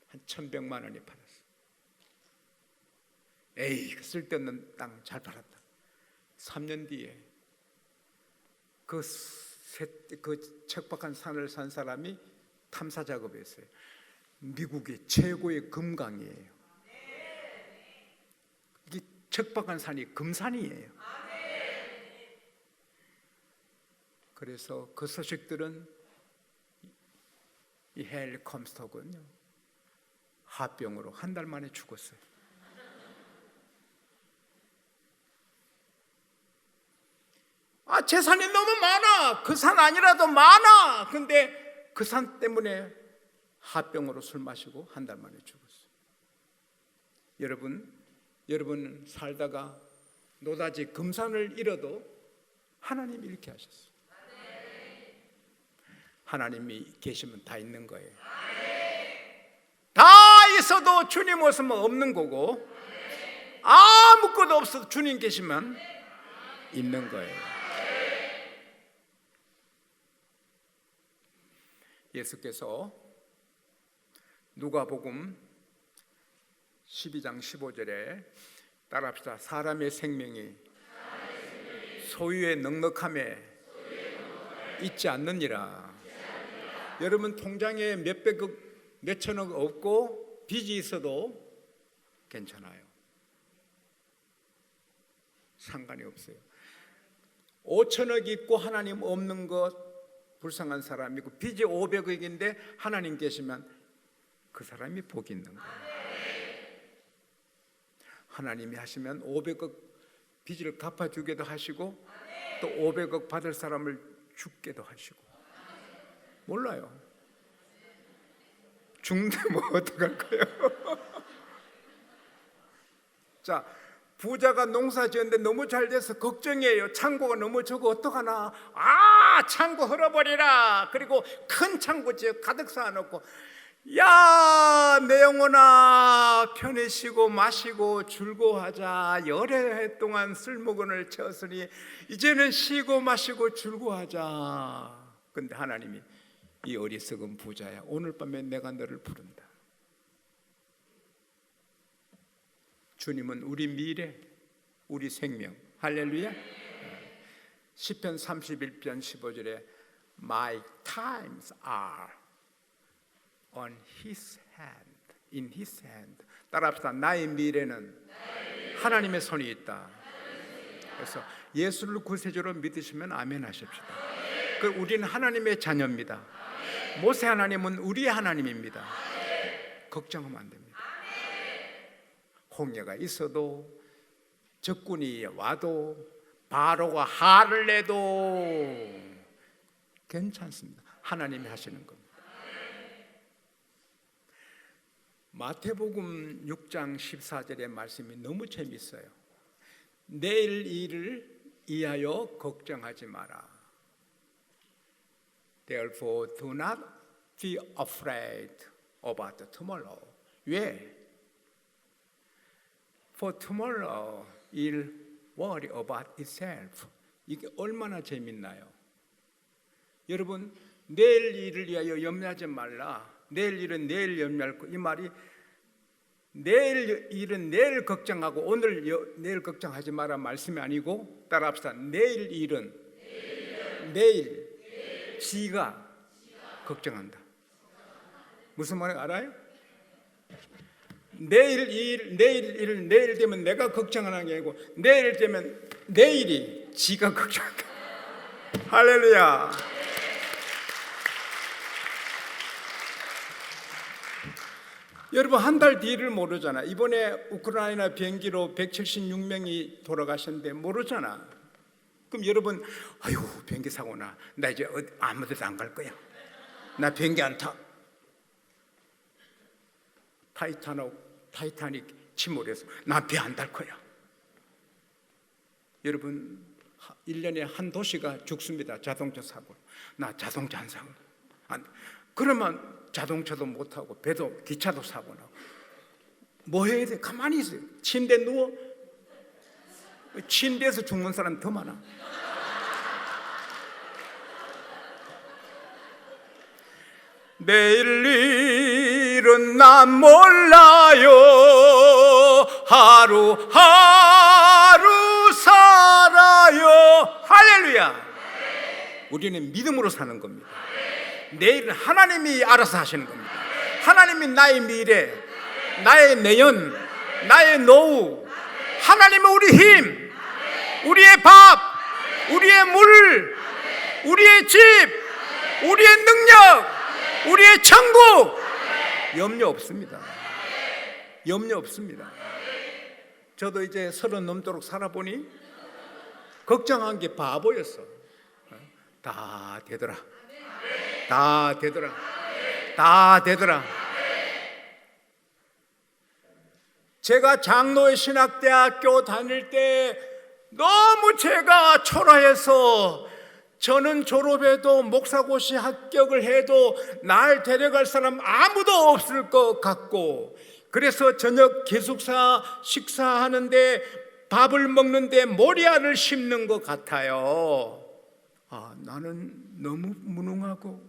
한 1,100만 원에 팔았어요. 에이, 쓸데없는 땅 잘 팔았다. 3년 뒤에 그 척박한 산을 산 사람이 탐사 작업했어요. 미국의 최고의 금강이에요. 이게 척박한 산이 금산이에요. 그래서 그 소식들은 이 헬컴스터군요, 화병으로 한 달 만에 죽었어요. 재산이 너무 많아. 그 산 아니라도 많아. 근데 그 산 때문에 화병으로 술 마시고 한 달 만에 죽었어요. 여러분 살다가 노다지 금산을 잃어도 하나님이 이렇게 하셨어요. 하나님이 계시면 다 있는 거예요. 다 있어도 주님 없으면 없는 거고, 아무것도 없어도 주님 계시면 있는 거예요. 예수께서 누가복음 12장 15절에 따라합시다. 사람의 생명이 소유의 넉넉함에 있지 않느니라. 여러분 통장에 몇백억 몇천억 없고 빚이 있어도 괜찮아요. 상관이 없어요. 5천억 있고 하나님 없는 것 불쌍한 사람이고, 빚이 500억인데 하나님 계시면 그 사람이 복이 있는 거예요. 하나님이 하시면 500억 빚을 갚아주게도 하시고, 또 500억 받을 사람을 죽게도 하시고. 몰라요. 죽는데 뭐 어떡할 거예요? 자, 부자가 농사 지었는데 너무 잘 돼서 걱정이에요. 창고가 너무 적어 어떡하나. 창고 헐어버리라. 그리고 큰 창고 지어 가득 쌓아놓고, 야, 내 영혼아 편히 쉬고 마시고 즐거워하자. 여러 해 동안 쓸모건을 채웠으니 이제는 쉬고 마시고 즐거워하자. 근데 하나님이, 이 어리석은 부자야, 오늘 밤에 내가 너를 부른다. 주님은 우리 미래, 우리 생명. 할렐루야. 시편 31편 15절에 My times are on his hand, in his hand. 따라합시다. 나의 미래는 하나님의 손이 있다. 그래서 예수를 구세주로 믿으시면 아멘 하십시다. 우리는 하나님의 자녀입니다. 모세 하나님은 우리의 하나님입니다. 걱정하면 안 됩니다. 홍해가 있어도, 적군이 와도, 바로가 화를 내도 괜찮습니다. 하나님이 하시는 겁니다. 마태복음 6장 14절의 말씀이 너무 재밌어요. 내일 일을 위하여 걱정하지 마라. Therefore do not be afraid about tomorrow. 왜? For tomorrow will worry about itself. 이게 얼마나 재밌나요? 여러분, 내일 일을 위하여 염려하지 말라. 내일 일은 내일 염려할 거. 이 말이 내일 일은 내일 걱정하고 오늘 내일 걱정하지 마라 말씀이 아니고, 따라합시다. 내일 일은 내일 지가 걱정한다. 무슨 말인지 알아요? 내일 일을 내일 되면 내가 걱정하는 게 아니고, 내일 되면 내일이 지가 걱정한다. 할렐루야. 여러분, 한 달 뒤를 모르잖아. 이번에 우크라이나 비행기로 176명이 돌아가셨는데 모르잖아. 그럼 여러분, 아유, 비행기 사고나, 나 이제 아무 데도 안 갈 거야. 나 비행기 안 타. 타이타닉 침몰해서 나 배 안 탈 거야. 여러분, 1년에 한 도시가 죽습니다. 자동차 사고로. 나 자동차 안 사고. 그러면 자동차도 못 타고 배도, 기차도 사고 나고. 뭐 해야 돼? 가만히 있어요. 침대에 누워. 침대에서 죽는 사람 더 많아. 내일 일은 난 몰라요. 하루하루 살아요. 할렐루야. 우리는 믿음으로 사는 겁니다. 내일은 하나님이 알아서 하시는 겁니다. 하나님이 나의 미래, 나의 내연, 나의 노후, 하나님은 우리 힘, 우리의 밥, 우리의 물, 우리의 집, 우리의 능력, 우리의 천국. 염려 없습니다. 염려 없습니다. 저도 이제 30 넘도록 살아보니 걱정한 게 바보였어. 다 되더라. 다 되더라. 다 되더라. 제가 장로의 신학대학교 다닐 때 너무 제가 초라해서 저는 졸업해도 목사고시 합격을 해도 날 데려갈 사람 아무도 없을 것 같고, 그래서 저녁 기숙사 식사하는데 밥을 먹는데 모리알을 씹는 것 같아요. 나는 너무 무능하고,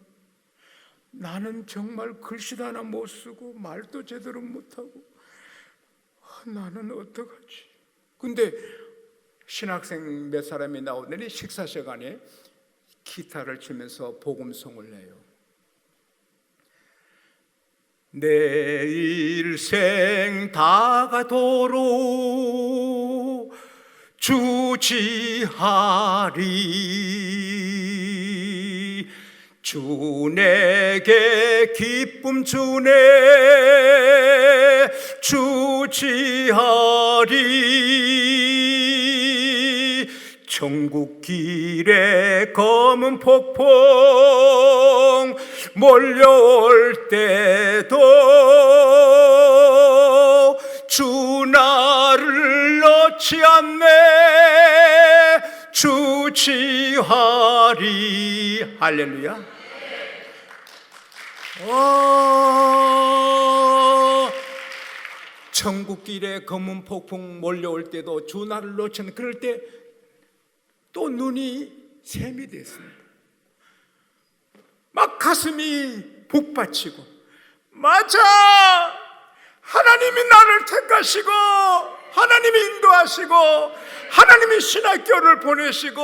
나는 정말 글씨도 하나 못 쓰고 말도 제대로 못하고, 나는 어떡하지? 근데 신학생 몇 사람이 나오더니 식사 시간에 기타를 치면서 복음송을 내요. 내 일생 다가도록 주지하리. 주 내게 기쁨 주네 주지하리. 천국 길에 검은 폭풍 몰려올 때도 주 나를 놓지 않네 주지하리. 할렐루야. 천국 길에 검은 폭풍 몰려올 때도 주 나를 놓지 않네. 그럴 때 또 눈이 샘이 됐습니다. 막 가슴이 북받치고, 맞아! 하나님이 나를 택하시고, 하나님이 인도하시고, 하나님이 신학교를 보내시고,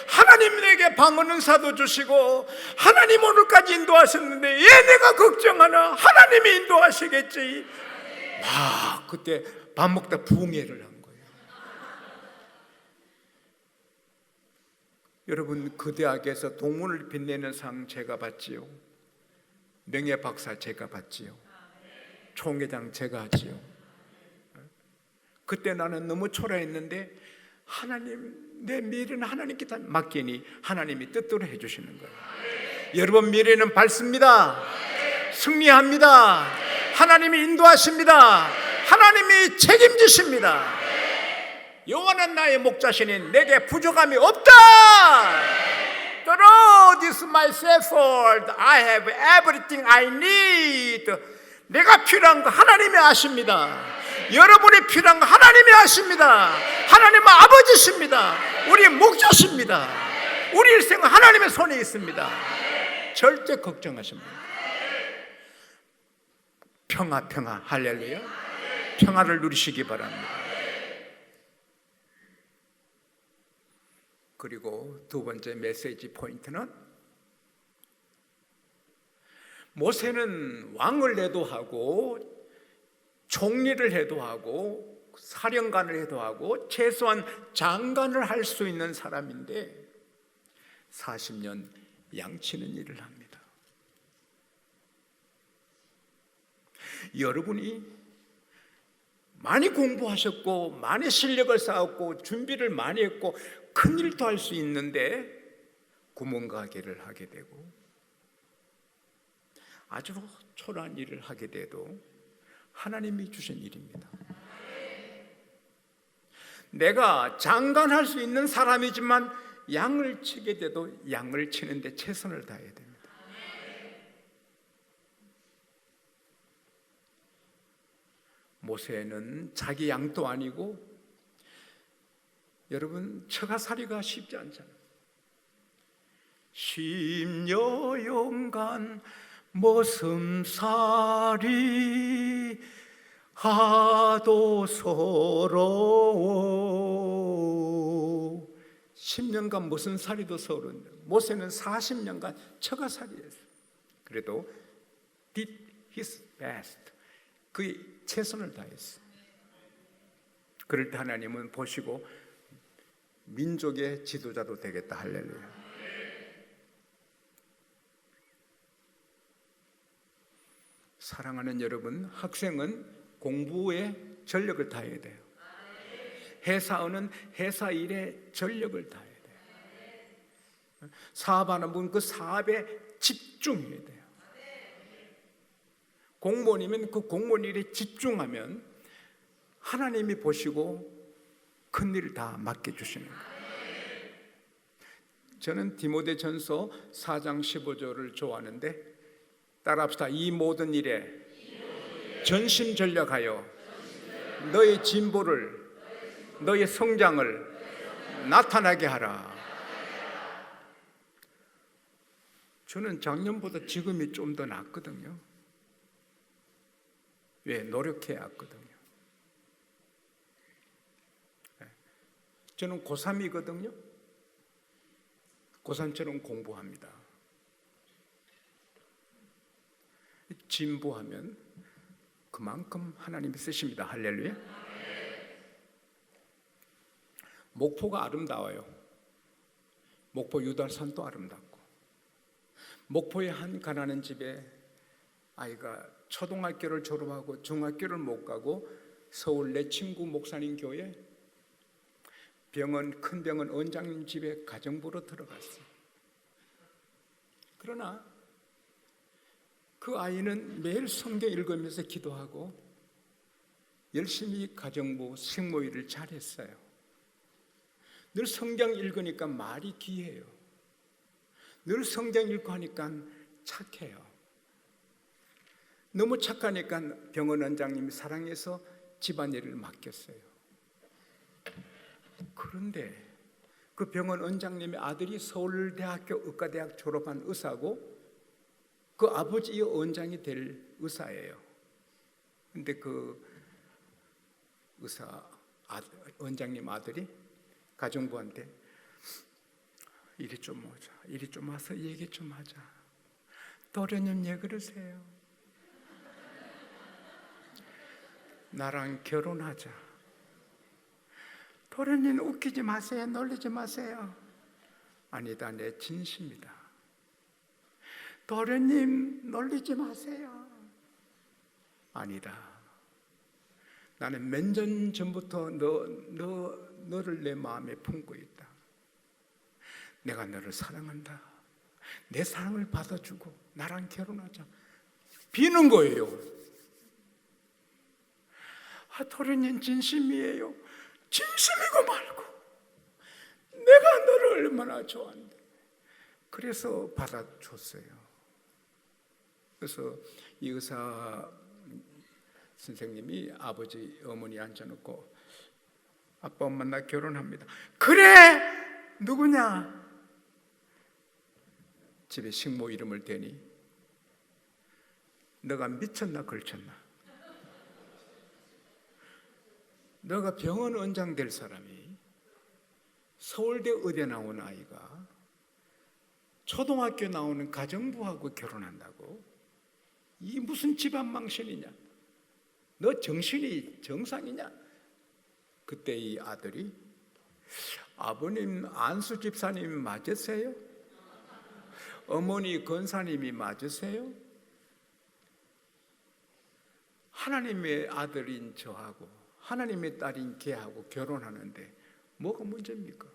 하나님이 내게 방언 은사도 주시고, 하나님 오늘까지 인도하셨는데 왜 내가 걱정하나? 하나님이 인도하시겠지. 막 그때 밥 먹다 부흥회를 한 거예요. 여러분, 그 대학에서 동문을 빛내는 상 제가 받지요. 명예박사 제가 받지요. 총회장 제가 하지요. 그때 나는 너무 초라했는데 하나님, 내 미래는 하나님께 다 맡기니 하나님이 뜻대로 해주시는 거예요. 여러분 미래는 밝습니다. 승리합니다. 하나님이 인도하십니다. 하나님이 책임지십니다. 여호와는 나의 목자시니 내게 부족함이 없다. Through this my shepherd, I have everything I need. 내가 필요한 거 하나님이 아십니다. 여러분이 필요한 거 하나님이 아십니다. 하나님은 아버지십니다. 우리 목자십니다. 우리 일생은 하나님의 손에 있습니다. 절대 걱정하지 마세요. 평화, 평화, 할렐루야. 평화를 누리시기 바랍니다. 그리고 두 번째 메시지 포인트는, 모세는 왕을 해도 하고 총리를 해도 하고 사령관을 해도 하고 최소한 장관을 할 수 있는 사람인데 40년 양치는 일을 합니다. 여러분이 많이 공부하셨고 많이 실력을 쌓았고 준비를 많이 했고 큰 일도 할 수 있는데 구멍가게를 하게 되고 아주 초라한 일을 하게 돼도 하나님이 주신 일입니다. 내가 장관할 수 있는 사람이지만 양을 치게 돼도 양을 치는데 최선을 다해야 됩니다. 모세는 자기 양도 아니고, 여러분 처가살이가 쉽지 않잖아요. 심려 용간 머슴살이 하도 서러워. 10년간 무슨 살이도 서러운데 모세는 40년간 처가살이였어요. 그래도 did his best, 그의 최선을 다했어요. 그럴 때 하나님은 보시고 민족의 지도자도 되겠다. 할렐루야. 사랑하는 여러분, 학생은 공부에 전력을 다해야 돼요. 회사원은 회사 일에 전력을 다해야 돼요. 사업하는 분 그 사업에 집중해야 돼요. 공무원이면 그 공무원 일에 집중하면 하나님이 보시고 큰 일을 다 맡겨주시는 거예요. 저는 디모데전서 4장 15절을 좋아하는데 따라합시다. 이 모든 일에 전심전력하여 너의 진보를, 너의 성장을 나타나게 하라. 저는 작년보다 지금이 좀 더 낫거든요. 왜? 노력해야 하거든요. 저는 고3이거든요. 고3처럼 공부합니다. 진보하면 그만큼 하나님이 쓰십니다. 할렐루야. 목포가 아름다워요. 목포 유달산도 아름답고, 목포의 한 가난한 집에 아이가 초등학교를 졸업하고 중학교를 못 가고 서울 내 친구 목사님 교회 병원, 큰 병원 원장님 집에 가정부로 들어갔어요. 그러나 그 아이는 매일 성경 읽으면서 기도하고 열심히 가정부 식모일을 잘했어요. 늘 성경 읽으니까 말이 귀해요. 늘 성경 읽고 하니까 착해요. 너무 착하니까 병원 원장님이 사랑해서 집안일을 맡겼어요. 그런데 그 병원 원장님의 아들이 서울대학교 의과대학 졸업한 의사고 그 아버지의 원장이 될 의사예요. 근데 그 의사 원장님 아들이 가정부한테 이리 좀 오자, 이리 좀 와서 얘기 좀 하자. 도련님 왜 그러세요? 나랑 결혼하자. 도련님 웃기지 마세요, 놀리지 마세요. 아니다, 내 진심이다. 도련님 놀리지 마세요. 아니다, 나는 몇 년 전부터 너를 내 마음에 품고 있다. 내가 너를 사랑한다. 내 사랑을 받아주고 나랑 결혼하자. 비는 거예요. 도련님 진심이에요. 진심이고 말고 내가 너를 얼마나 좋아하는데. 그래서 받아줬어요. 그래서 이 의사 선생님이 아버지 어머니 앉혀놓고 아빠 엄마 나 결혼합니다. 그래 누구냐? 집에 식모 이름을 대니 너가 미쳤나 걸쳤나? 너가 병원 원장 될 사람이 서울대 의대 나온 아이가 초등학교 나오는 가정부하고 결혼한다고? 이 무슨 집안 망신이냐? 너 정신이 정상이냐? 그때 이 아들이 아버님 안수 집사님 맞으세요? 어머니 권사님이 맞으세요? 하나님의 아들인 저하고 하나님의 딸인 걔하고 결혼하는데 뭐가 문제입니까?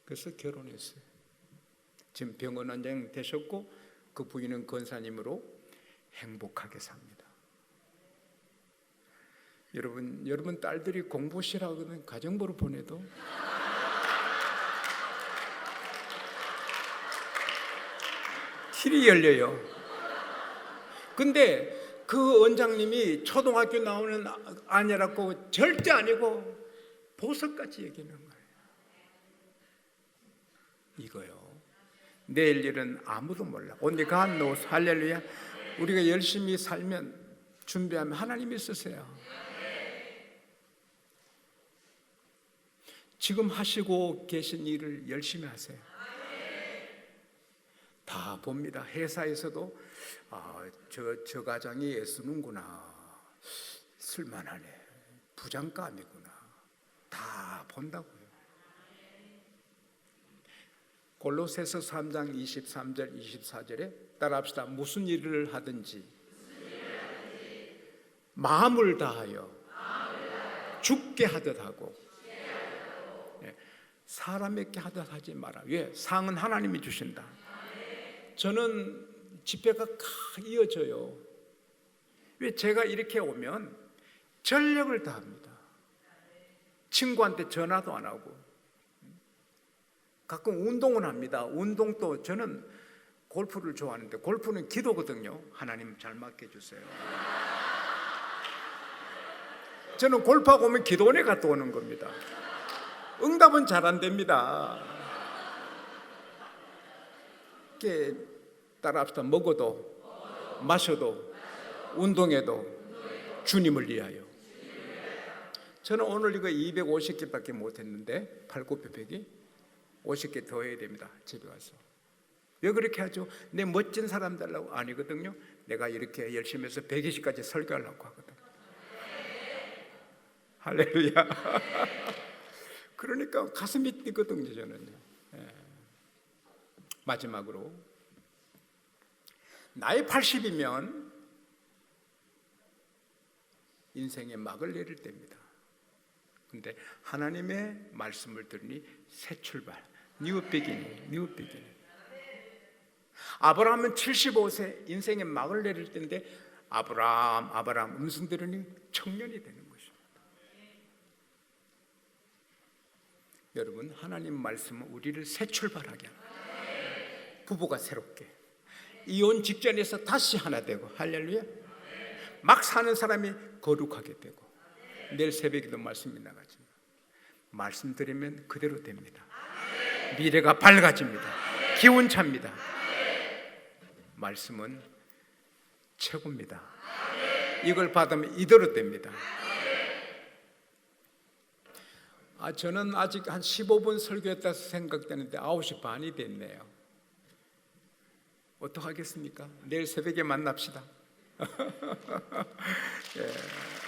그래서 결혼했어요. 지금 병원 원장 되셨고 그 부인은 권사님으로 행복하게 삽니다. 여러분 딸들이 공부시라고 하면 가정부로 보내도 길이 열려요. 근데 그 원장님이 초등학교 나오는 아니라고 절대 아니고 보석같이 얘기하는 거예요. 이거요. 내일 일은 아무도 몰라. Only God knows. 할렐루야. 우리가 열심히 살면, 준비하면 하나님이 쓰세요. 지금 하시고 계신 일을 열심히 하세요. 다 봅니다. 회사에서도 저 가장이 애쓰는구나, 쓸만하네, 부장감이구나, 다 본다고요. 골로새서 3장 23절 24절에 따라합시다. 무슨 일을 하든지 마음을 다하여 죽게 하듯 하고 사람에게 하듯 하지 마라. 왜? 상은 하나님이 주신다. 저는 집회가 이어져요. 왜? 제가 이렇게 오면 전력을 다합니다. 친구한테 전화도 안 하고, 가끔 운동은 합니다. 운동도, 저는 골프를 좋아하는데 골프는 기도거든요. 하나님 잘 맞게 해주세요. 저는 골프하고 오면 기도원에 갔다 오는 겁니다. 응답은 잘 안 됩니다. 이렇게 따라합시다. 먹어도 마셔도 운동해도 주님을 위하여. 저는 오늘 이거 250개밖에 못했는데, 팔굽혀펴기 50개 더 해야 됩니다. 집에 가서. 왜 그렇게 하죠? 내 멋진 사람 되려고? 아니거든요. 내가 이렇게 열심히 해서 120까지 설교하려고 하거든. 할렐루야. 그러니까 가슴이 뛰거든요, 저는. 마지막으로, 나이 80이면 인생의 막을 내릴 때입니다. 근데 하나님의 말씀을 들으니 새 출발, 뉴 비기닝. 아브라함은 75세 인생의 막을 내릴 때인데, 아브라함 음성 들으니 청년이 되는 것입니다. 여러분, 하나님 말씀은 우리를 새 출발하게 합니다. 부부가 새롭게, 이혼 직전에서 다시 하나 되고, 할렐루야. 막 사는 사람이 거룩하게 되고, 내일 새벽에도 말씀이 나가지만 말씀 들으면 그대로 됩니다. 미래가 밝아집니다. 기운 찹니다. 말씀은 최고입니다. 이걸 받으면 이대로 됩니다. 저는 아직 한 15분 설교했다 생각되는데 9시 반이 됐네요. 어떡하겠습니까? 내일 새벽에 만납시다. 예.